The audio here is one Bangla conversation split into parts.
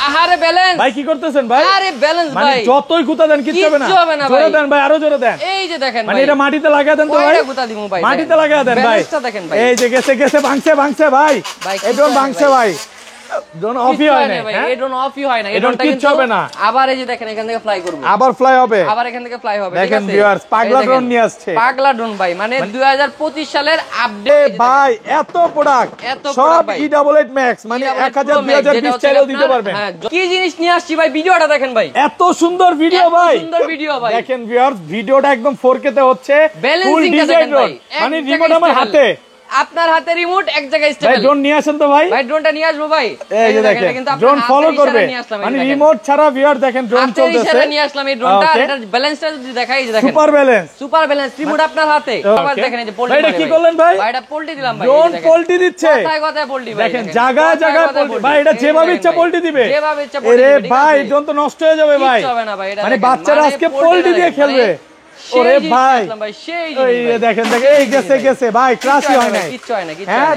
আহারে ব্যালেন্স ভাই কি করতেছেন ভাই? আরে ব্যালেন্স ভাই, মানে যতই গুতা দেন কিচ্ছু হবে না। জোরে দেন ভাই, আরো জোরে দেন। এই যে দেখেন মানে এটা মাটিতে লাগায় দেন তো ভাই, গুতা দিমু ভাই, মাটিতে লাগায় দেন ভাই। ব্যালেন্সটা দেখেন ভাই, এই যে গেছে ভাঙছে ভাই, এই ড্রোন ভাঙছে ভাই, ড্রোন অফই হয় না ভাই, এই ড্রোন অফই হয় না, এই ড্রোনটা কিচ্ছু হবে না। আবার এই যে দেখেন এখান থেকে ফ্লাই করব, আবার ফ্লাই হবে, আবার এখান থেকে ফ্লাই হবে। দেখেন ভিউয়ার্স, পাগলা ড্রোন নিয়ে আসছে, পাগলা ড্রোন ভাই, মানে 2025 সালের আপডেট ভাই। এত প্রোডাক্ট সব E88 ম্যাক্স, মানে 1000 2020 চাইলেও দিতে পারবেন। কি জিনিস নিয়ে আসছি ভাই, ভিডিওটা দেখেন ভাই, এত সুন্দর ভিডিও ভাই, সুন্দর ভিডিও ভাই। দেখেন ভিউয়ার্স, ভিডিওটা একদম 4K তে হচ্ছে, ফুল ডিজাইন ড্রোন, মানে রিমোট আমার হাতে, আপনার হাতে রিমোট, এক জায়গায় স্টেবল। ভাই ড্রোন নিয়ে আসেন তো ভাই, ভাই ড্রোনটা নিয়ে আসবো ভাই। এই যে দেখেন ড্রোন ফলো করবে, মানে রিমোট ছাড়া ভিউয়ার দেখেন ড্রোন চলতেছে। আমি নিয়ে আসলাম এই ড্রোনটা, আর এটার ব্যালেন্সটা যদি দেখাই, এই যে দেখেন সুপার ব্যালেন্স, রিমোট আপনার হাতে। আবার দেখেন এই যে পোল্টি, ভাই এটা কি করলেন ভাই? ভাই এটা পোল্টি দিলাম ভাই, ড্রোন পোল্টি দিচ্ছে, কথায় পোল্টি ভাই, দেখেন জায়গায় জায়গায় পোল্টি ভাই, এটা যেভাবে ইচ্ছা পোল্টি দিবে, যেভাবে ইচ্ছা পোল্টি দিবে। দিবে, আরে ভাই ড্রোন তো নষ্ট হয়ে যাবে ভাই, কিছু হবে না ভাই, এটা মানে বাচ্চারা আজকে পোল্টি দিয়ে খেলবে। ওরে ভাই এই দেখেন এই গেছে ভাই, ক্লাসই হয় না, কিচ্ছু হয় না,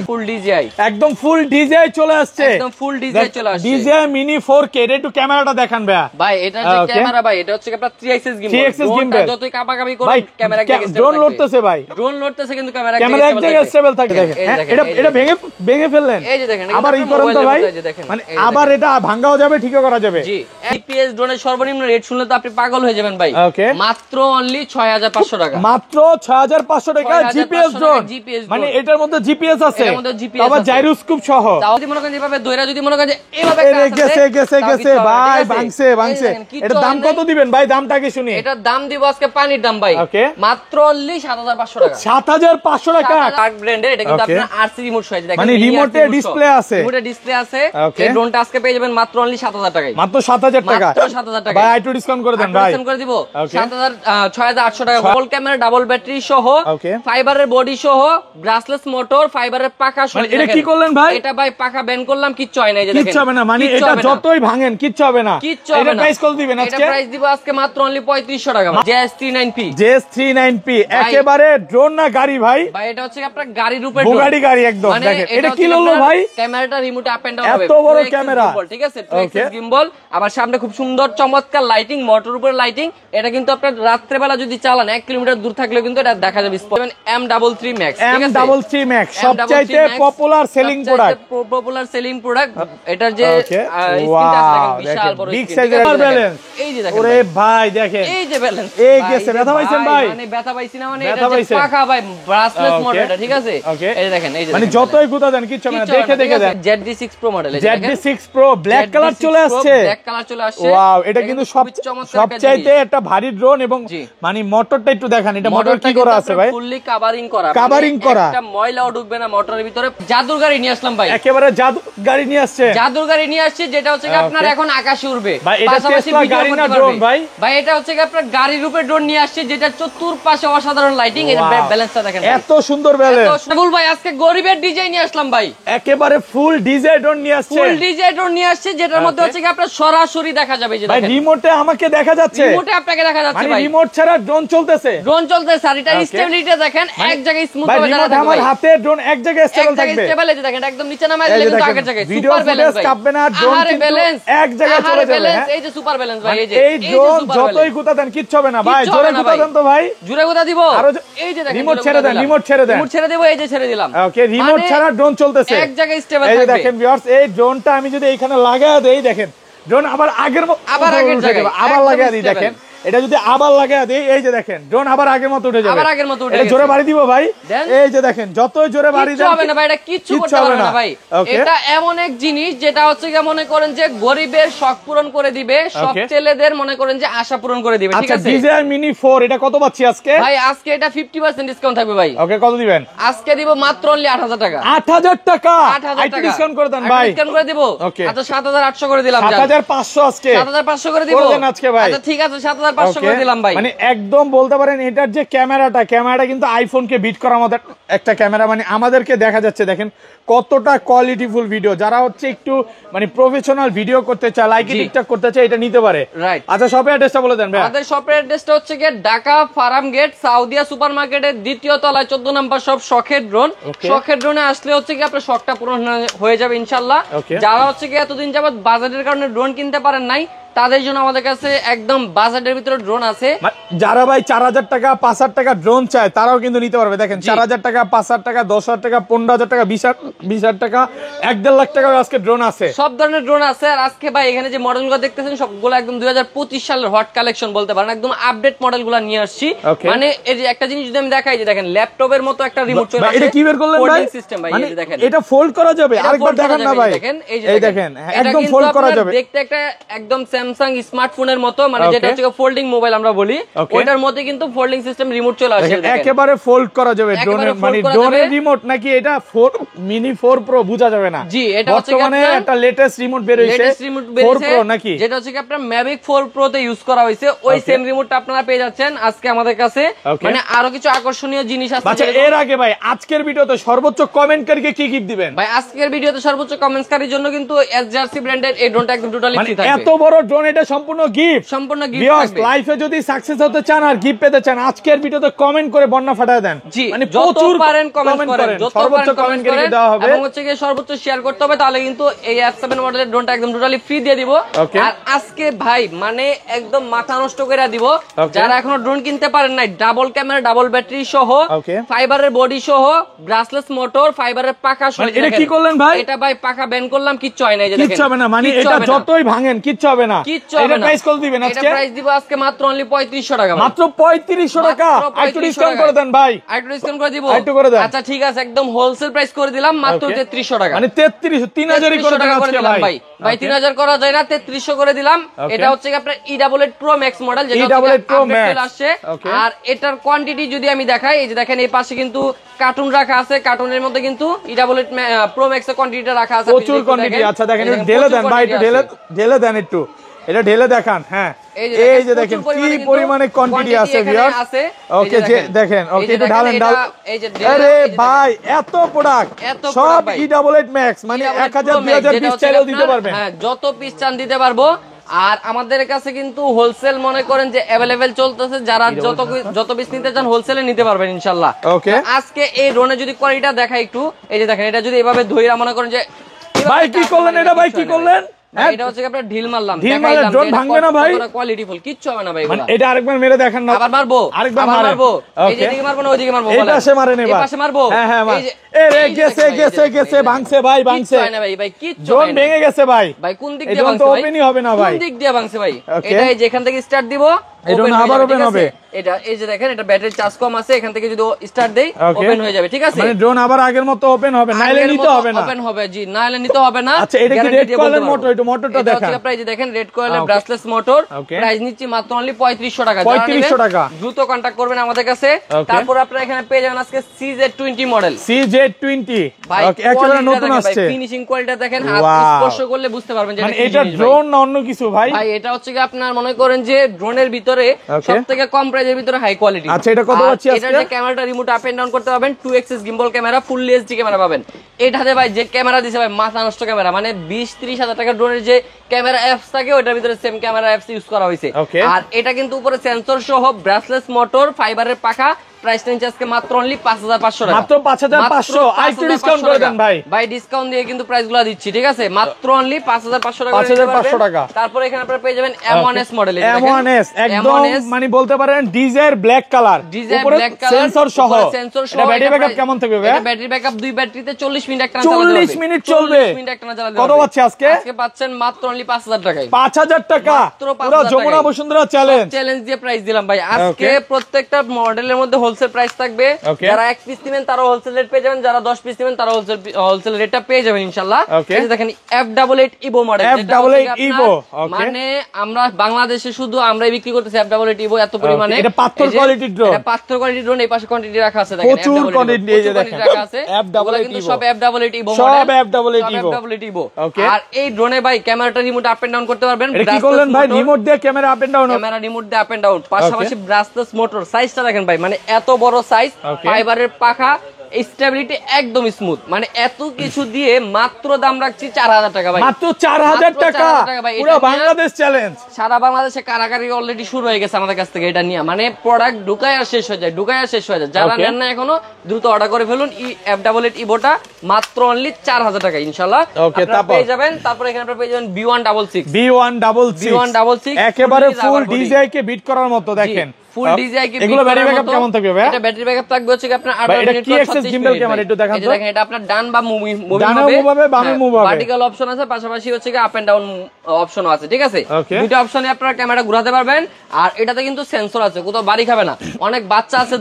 ফুল ডিজিআই, একদম ফুল ডিজিআই চলে আসছে, একদম ফুল ডিজিআই চলে আসছে, ডিজিআই মিনি 4K। এটা একটু ক্যামেরাটা দেখান ভাই, এটা যে ক্যামেরা ভাই, এটা হচ্ছে আপনার 3 axis gimbal, যতই কাপাকাপি করুন ক্যামেরা এক জায়গায় ড্রোন লড়তেছে ভাই, ড্রোন লড়তেছে কিন্তু ক্যামেরা এক জায়গায় স্টেবল থাকে। দেখেন এটা ভেঙে ফেললেন, এই যে দেখেন আবার ই করেন তো ভাই, মানে আবার এটা ভাঙাও যাবে, ঠিকও করা যাবে। জি, জিপিএস ড্রোনের সর্বনিম্ন রেট শুনলে তো আপনি পাগল হয়ে যাবেন ভাই, মাত্র অনলি 6500 টাকা, মাত্র 6500 টাকা জিপিএস ড্রোন, মানে এটার মধ্যে জিপিএস আছে, আবার জাইরোস্কোপ সহ। যদি মনে করেন এভাবে দইরা, যদি মনে করেন এভাবে গেছে ভাই, ভাঙছে। এটা দাম কত দিবেন ভাই? দামটা কি শুনি। এটার দাম দিব আজকে পানির দাম ভাই, মাত্র অনলি 7500 টাকা। 7500 টাকা কার্ড ব্র্যান্ডের, এটা কিন্তু আপনার আরসি রিমোট সহ, দেখেন মানে রিমোটে ডিসপ্লে আছে, রিমোটে ডিসপ্লে আছে। এই ড্রোনটা আজকে পেয়ে যাবেন মাত্র অনলি 7000 টাকায়, মাত্র 7000 টাকা, মাত্র 7000 টাকা ভাই একটু ডিসকাউন্ট করে দেন ভাই, ডিসকাউন্ট করে দিব 6800 টাকা। ফুল ক্যামেরা, ডাবল ব্যাটারি সহ, ফাইবারের বডি সহ, ব্রাসলেস মোটর, ফাইবারের পাকা সহ। এটা কি করলেন ভাই? এটা ভাই পাকা ব্যান করলাম, কিচ্ছু হয় না, এই যে দেখেন কিচ্ছু হবে না, মানে এটা যতই ভাঙেন কিচ্ছু হবে না। এটা প্রাইস কত দিবেন আজকে? এটা প্রাইস দিব আজকে মাত্র অনলি 3500 টাকা। JS39P, JS39P একেবারে ড্রোন না গাড়ি ভাই, ভাই এটা হচ্ছে আপনার গাড়ির উপরে ড্রোন, বুগাটি গাড়ি একদম। দেখেন এটা কি হলো ভাই, ক্যামেরাটা রিমোটে আপ এন্ড ডাউন হবে, এত বড় ক্যামেরা, ঠিক আছে, 2x গিম্বল, আবার সামনে খুব সুন্দর চমৎকার লাইটিং, মোটর উপরে লাইটিং। এটা কিন্তু আপনার রাত্রে বেলা যদি চালান 1 কিলোমিটার দূর থাকলেও কিন্তু এটা দেখা যাবে। M33 Max, ঠিক আছে, M33 Max সবচাইতে popular selling product, popular selling product. এটার যে স্ক্রিনটা দেখেন, বিশাল বড় বিগ সাইজের ব্যালেন্স, এই যে দেখেন ওরে ভাই দেখেন এই যে ব্যালেন্স, এই গেছে। ব্যথা পাইছেন ভাই? মানে ব্যথা পাইছি না, মানে এটা যে পাকা ভাই, ব্রাসলেস মডেল এটা, ঠিক আছে, এই যে দেখেন, এই যে মানে যতই গুতা দেন কিচ্ছু হবে না, দেখে দেন। ZD6 Pro model, ZD6 Pro black colour চলে আসছে, ব্ল্যাক কালার চলে আসছে। ওয়াও, এটা কিন্তু সবচাইতে একটা ভারী ড্রোন, এবং মানে মোটরটা একটু দেখান, এটা মোটর কি করা আছে ভাই? ফুললি কভারিং করা, একটা ময়লাও ঢুকবে না মোটরের ভিতরে। জাদুর গাড়ি নিয়ে আসলাম ভাই, একেবারে জাদু গাড়ি নিয়ে আসছে, জাদুর গাড়ি নিয়ে আসছে, যেটা হচ্ছে আপনার এখন আকাশে উড়বে। পাশাপাশি গাড়ি না ড্রোন ভাই, ভাই এটা হচ্ছে আপনার গাড়ির উপরে ড্রোন নিয়ে আসছে, যেটা চতুর্পাশে অসাধারণ লাইটিং, এর ব্যালেন্সটা দেখেন, এত সুন্দর ব্যালেন্স। ফুল ভাই আজকে গরিবের ডিজাইন নিয়ে আসলাম ভাই, একেবারে ফুল ডিজাইন ড্রোন নিয়ে আসছে, ফুল ডিজাইন ড্রোন নিয়ে আসছে, যেটার মধ্যে হচ্ছে আপনার সরাসরি দেখা যাবে, যে ভাই রিমোটে আমাকে দেখা যাচ্ছে, রিমোটে আপনাকে দেখা যাচ্ছে মানে ভাই, রিমোট ছাড়া ড্রোন চলতেছে, ড্রোন চলতেছে, আর এটা স্টেবিলিটি দেখেন, এক জায়গায় স্মুথ ভাবে দাঁড়াবে, আমার হাতে ড্রোন এক জায়গায় স্টেবল থাকবে, স্টেবিলিটি দেখেন, একদম নিচে নামায় দিলে কিন্তু আগের জায়গায় সুপার ব্যালেন্স ভাই, কাঁপবে না, ড্রোন কিন্তু এক জায়গায় চলে যাবে। এই যে সুপার ব্যালেন্স ভাই, এই ড্রোন যতই গুতা দেন কিচ্ছু হবে না ভাই, জোরে গুতা দেন তো ভাই, জোরে গুতা দিব, এই যে দেখেন রিমোট ছেড়ে দেন, রিমোট ছেড়ে দেন, রিমোট ছেড়ে দেব, এই যে ছেড়ে দিলাম, ওকে, রিমোট ছাড়া ড্রোন চলতেছে, এক জায়গায় স্টেবল থাকবে। এই যে দেখেন ভিউয়ার্স, এই ড্রোনটা আমি যদি এইখানে লাগায় দেই, দেখেন ড্রোন আবার আগের জায়গায় আবার লাগায় দিই, দেখেন এটা যদি আবার লাগায় দেই, এই যে দেখেন ড্রোন আবার আগের মতো উঠে যাবে, আবার আগের মতো উঠে যাবে। জোরে বাড়ি দিব ভাই, এই যে দেখেন যতই জোরে বাড়ি দেন কিচ্ছু হবে না ভাই, এটা কিচ্ছু করতে পারবে না ভাই। এটা এমন এক জিনিস যেটা হচ্ছে কি মনে করেন যে গরিবের শখ পূরণ করে দিবে, সব ছেলেদের মনে করেন যে আশা পূরণ করে দিবে, ঠিক আছে। আচ্ছা ডিজায়ার মিনি 4 এটা কত পাচ্ছি আজকে ভাই? আজকে এটা 50% ডিসকাউন্ট থাকবে ভাই। ওকে, কত দিবেন আজকে? দিব মাত্র অনলি 8000 টাকা। 8000 টাকা, একটু ডিসকাউন্ট করে দেন ভাই, ডিসকাউন্ট করে দিব। আচ্ছা 7800 করে দিলাম, 7500 আজকে, 7500 করে দিব আজকে ভাই। আচ্ছা ঠিক আছে, 7500 500 করে দিলাম ভাই। মানে একদম বলতে পারেন এটার যে ক্যামেরাটা কিন্তু আইফোনকে বিট করার মতো একটা ক্যামেরা। মানে আমাদেরকে দেখা যাচ্ছে দেখেন কতটা কোয়ালিটিফুল ভিডিও, যারা হচ্ছে একটু মানে প্রফেশনাল ভিডিও করতে চায়, লাইক টিকটক করতে চায়, এটা নিতে পারে। রাইট। আচ্ছা শপের অ্যাড্রেসটা বলে দেন ভাই। আমাদের শপের অ্যাড্রেসটা হচ্ছে গিয়ে ঢাকা ফার্ম গেট সাউদিয়া সুপারমার্কেটের দ্বিতীয় তলায় 14 নম্বর শপ শখের ড্রোন। শখের ড্রোনে আসলে হচ্ছে কি আপনার শখটা পূরণ হয়ে যাবে ইনশাআল্লাহ। যারা হচ্ছে কি এতদিন যাবত বাজেটের কারণে ড্রোন কিনতে পারেন নাই, তাদের জন্য আমাদের কাছে একদম বাজেটের ভিতরে ড্রোন আছে। যারা ভাই 4000 টাকা 5000 টাকা ড্রোন চায় তারাও কিন্তু নিতে পারবে। দেখেন 4000 টাকা 5000 টাকা 10000 টাকা 15000 টাকা 20000 টাকা 1.5 লাখ টাকা আজকে ড্রোন আছে, সব ধরনের ড্রোন আছে। আর আজকে ভাই এখানে যে মডেলগুলো দেখতেছেন সবগুলো একদম 2025 সালের হট কালেকশন বলতে পারেন, একদম আপডেট মডেলগুলো নিয়ে আসছি। মানে এই যে একটা জিনিস যদি আমি দেখাই, যে দেখেন ল্যাপটপের মতো একটা রিমোট চলে আসে। এটা কি বের করলেন ভাই? সিস্টেম ভাই, এই যে দেখেন এটা ফোল্ড করা যাবে। আরেকবার দেখেন না ভাই, এই দেখেন একদম ফোল্ড করা যাবে। দেখতে একটা একদম স্যামসাং স্মার্টফোনের মতো, মানে যেটা হচ্ছে ফোল্ডিং মোবাইল আমরা বলি, ওটার মধ্যে কিন্তু ফোল্ডিং সিস্টেম রিমোট চলে আসে। একেবারে ফোল্ড করা যাবে ড্রোনের, মানে ড্রোনের রিমোট নাকি এটা 4 মিনি 4 প্রো বোঝা যাবে না। জি, এটা হচ্ছে বর্তমানে একটা লেটেস্ট রিমোট বের হইছে 4 প্রো নাকি, যেটা হচ্ছে কি আপনার ম্যাভিক 4 প্রো তে ইউজ করা হইছে। ওই সেম রিমোটটা আপনারা পেয়ে যাচ্ছেন আজকে আমাদের কাছে। মানে আরো কিছু আকর্ষণীয় জিনিস আছে। আচ্ছা এর আগে ভাই আজকের ভিডিওতে সর্বোচ্চ কমেন্টকারীকে কি গিফট দিবেন? ভাই আজকের ভিডিওতে সর্বোচ্চ কমেন্টকারীর জন্য কিন্তু এসজারসি ব্র্যান্ডের এই ড্রোনটা একদম টোটালি ফ্রি থাকবে। এত বড় ড্রোন, এটা সম্পূর্ণ গিফট, সম্পূর্ণ গিফট থাকবে। লাইফে যদি সাকসেস হতে চান আর গিফট পেতে চান, আজকের ভিডিওতে কমেন্ট করে বন্যা ফাটায় দেন। জি, মানে যত পারেন কমেন্ট করেন, সর্বোচ্চ কমেন্ট করে দেওয়া হবে, এবং হচ্ছে কি সর্বোচ্চ শেয়ার করতে হবে, তাহলে কিন্তু এই F7 মডেলের ড্রোনটা একদম টোটালি ফ্রি দিয়ে দিব। আর আজকে ভাই মানে একদম মাথা নষ্ট করে দিব, যারা এখনো ড্রোন কিনতে পারেন নাই, ডাবল ক্যামেরা ডাবল ব্যাটারি সহ, ফাইবারের বডি সহ, ব্রাসলেস মোটর, ফাইবারের পাকা সহ। এটা কি করলেন ভাই? এটা ভাই পাকা ব্যান করলাম, কিচ্ছু হয় না। এই যে দেখেন কিচ্ছু হবে না, মানে এটা যতই ভাঙেন কিচ্ছু হবে না। এটা প্রাইস কত দিবেন আজকে? এটা প্রাইস দিব আজকে মাত্র অনলি 3500 টাকা। মাত্র 3500 টাকা। একটু ডিসকাউন্ট করে দেন ভাই, একটু ডিসকাউন্ট করে দিব। একটু করে দেন। আচ্ছা ঠিক আছে, একদম হোলসেল প্রাইস করে দিলাম মাত্র 3300 টাকা। মানে 3000 করে দেন আজকে ভাই। ভাই 3000 করা যায় না, 3300 করে দিলাম। এটা হচ্ছে কি আপনার E88 Pro Max মডেল, যেটা E88 Pro Max আসছে। আর এটার কোয়ান্টিটি যদি আমি দেখাই, এই যে দেখেন এই পাশে কিন্তু কার্টুন রাখা আছে, কার্টুনের মধ্যে কিন্তু E88 Pro Max এর কোয়ান্টিটিটা রাখা আছে, প্রচুর কোয়ান্টিটি। আচ্ছা দেখেন একটু ঢেলে দেন ভাই, একটু ঢেলে দেন, একটু এটা ঢেলে দেখান। হ্যাঁ এই যে দেখেন কি পরিমাণে কোয়ান্টিটি আছে ভিউয়ার্স। ওকে যে দেখেন, ওকে একটু ঢালেন। আরে ভাই এত প্রোডাক্ট সব E88 Max, মানে 1000 2000 পিস চাইলেও দিতে পারবেন। হ্যাঁ যত পিস চান দিতে পারবো। আর আমাদের কাছে কিন্তু হোলসেল মনে করেন যে अवेलेबल চলতেছে, যারা যত পিস নিতে চান হোলসেলে নিতে পারবেন ইনশাআল্লাহ। ওকে আজকে এই ড্রোনে যদি কোয়ালিটিটা দেখাই একটু, এই যে দেখেন এটা যদি এভাবে ধইরা মনে করেন যে ভাই কি করলেন, এটা ভাই কি করলেন? এটা হচ্ছে আপনার ঢিল মারলাম, ড্রোন ভাঙবে না ভাই, কোয়ালিটিফুল কিচ্ছু হবে না ভাই। এটা আরেকবার মেরে দেখেন না, আবার মারবো, আরেকবার মারবো, এই যে দিকে মারবো না ওইদিকে মারবো, এই পাশে মারেন, এবার এই পাশে মারবো। হ্যাঁ এরে গেছে ভাঙছে ভাই, ভাঙছে না ভাই, ভাই কিচ্ছু ড্রোন ভেঙে গেছে ভাই। ভাই কোন দিক দিয়ে ভাঙছে ভাই? তো ওপেনই হবে না ভাই, কোন দিক দিয়ে ভাঙছে ভাই? এটা এই যেখান থেকে স্টার্ট দিব, ওপেন আবার ওপেন হবে। এটা এই যে দেখেন এটা ব্যাটারি চার্জ কম আছে, এখান থেকে যদি স্টার্ট দেই ওপেন হয়ে যাবে, ঠিক আছে? মানে ড্রোন আবার আগের মতো ওপেন হবে, নাইলে নিতে হবে না। ওপেন হবে, জি নাইলে নিতে হবে না। আচ্ছা এটা কি রেড কয়েলের মোটর? একটু মোটরটা দেখান। এটা প্রাইস দেখেন রেড কয়েলের ব্রাসলেস মোটর, প্রাইস নিচ্ছি মাত্র অনলি 3500 টাকা। 3500 টাকা। দ্রুত কন্টাক্ট করবেন আমাদের কাছে। তারপর আপনারা এখানে পেয়ে যাবেন আজকে CZ20 মডেল। CZ20 ওকে একেবারে নতুন আসছে। ফিনিশিং কোয়ালিটি দেখেন, হাত স্পর্শ করলে বুঝতে পারবেন যে এটা ড্রোন না অন্য কিছু ভাই। ভাই এটা হচ্ছে কি আপনার মনে করেন যে ড্রোনের ভিতরে সবথেকে কম প্রাইসের ভিতরে হাই কোয়ালিটি। আচ্ছা এটা কত পাচ্ছি আজকে? এটা যে ক্যামেরাটা রিমোট আপ এন্ড ডাউন করতে পারবেন, 2 axis gimbal camera, full HD camera পাবেন। এটাতে ভাই যে ক্যামেরা দিছে ভাই মাথা নষ্ট ক্যামেরা, মানে 20-30 হাজার টাকা ড্রোনের যে ক্যামেরা অ্যাপস থাকে ওটার ভিতরে সেম ক্যামেরা অ্যাপস ইউজ করা হয়েছে। আর এটা কিন্তু উপরে সেন্সর সহ ব্রাসলেস মোটর, ফাইবারের পাখা, প্রাইস নিচ্ছে আজকে মাত্র অনলি 5500 টাকা। মাত্র 5500। আইটু ডিসকাউন্ট করে দেন ভাই। ভাই ডিসকাউন্ট দিয়ে কিন্তু প্রাইসগুলো দিচ্ছি, ঠিক আছে? মাত্র অনলি 5500 টাকা। 5500 টাকা। তারপর এখানে আপনারা পেয়ে যাবেন M1S মডেল। M1S একদম মানে বলতে পারেন ডিজায়ার ব্ল্যাক কালার, উপরে সেন্সর সহ। সেন্সর সহ। এটা ব্যাটারি ব্যাকআপ কেমন থাকবে ভাই? এটা ব্যাটারি ব্যাকআপ 2 ব্যাটারিতে 40 মিনিট একটা চালাতে হবে। 40 মিনিট চলবে। 40 মিনিট একটা চালাতে হবে। কত পাচ্ছি আজকে? আজকে পাচ্ছেন মাত্র অনলি 5000 টাকায়। 5000 টাকা। পুরো যমুনা বসুন্ধরা চ্যালেঞ্জ দিয়ে প্রাইস দিলাম ভাই। আজকে প্রত্যেকটা মডেলের মধ্যে হোলসেল প্রাইস থাকবে, যারা 1 পিস নেবেন তারাও হোলসেল রেট পেয়ে যাবেন, যারা 10 পিস নেবেন তারাও হোলসেল রেটটা পেয়ে যাবেন ইনশাআল্লাহ। এই যে দেখেন F88 Evo মডেল, মানে আমরা বাংলাদেশে শুধু আমরাই বিক্রি করতেছি F88 Evo এত পরিমাণে। এটা পাথর কোয়ালিটির ড্রোন, এটা পাথর কোয়ালিটির ড্রোন। এই পাশে কোয়ান্টিটি রাখা আছে দেখেন, প্রচুর কোয়ান্টিটি এই যে দেখেন রাখা আছে, এগুলো কিন্তু সব F88 Evo মডেল, সব F88 Evo। আর এই ড্রোনে ভাই ক্যামেরাটা রিমোট আপ এন্ড ডাউন করতে পারবেন। এটা কি করলেন ভাই? রিমোট দিয়ে camera up and down, camera remote দিয়ে আপ এন্ড ডাউন, পাশাপাশি ব্রাসলেস মোটর। সাইজটা দেখেন ভাই, মানে এত বড় সাইজ, ফাইবারের পাখা, স্টেবিলিটি একদম স্মুথ, মানে এত কিছু দিয়ে মাত্র দাম রাখছি 4000 টাকা ভাই, মাত্র 4000 টাকা, পুরো বাংলাদেশ চ্যালেঞ্জ। সারা বাংলাদেশে কারাকারি অলরেডি শুরু হয়ে গেছে আমাদের কাছ থেকে এটা নিয়ে, মানে প্রোডাক্ট ঢুকায় আর শেষ হয়ে যায়, ঢুকায় আর শেষ হয়ে যায়। যারা নেন না এখনো দ্রুত অর্ডার করে ফেলুন। F88 Evoটা মাত্র অনলি 4000 টাকা ইনশাআল্লাহ আপনারা পেয়ে যাবেন। তারপর এখানে আপনারা পেয়ে যাবেন B166 একেবারে ফুল ডিজাই কে বিট করার মতো দেখেন, ফুল ডিজাই কি এগুলো ব্যাটারি ব্যাকআপ কেমন থাকবে ভাই? এটা ব্যাটারি ব্যাকআপ থাকবে হচ্ছে আপনার 8 মিনিট। এটা কি এক্সেস গিম্বল ক্যামেরা একটু দেখান তো। দেখেন এটা আপনার ডান বা মুভ হবে, বামে মুভ হবে, ভার্টিক্যাল অপশন আছে, পাশাপাশি হচ্ছে আপ এন্ড ডাউন অপশনও আছে, ঠিক আছে? দুটো অপশনে আপনারা ক্যামেরা ঘোরাতে পারবেন। আর এটাতে কিন্তু সেন্সর আছে, কোথাও বাড়ি খাবে না। অনেক বাচ্চা আছে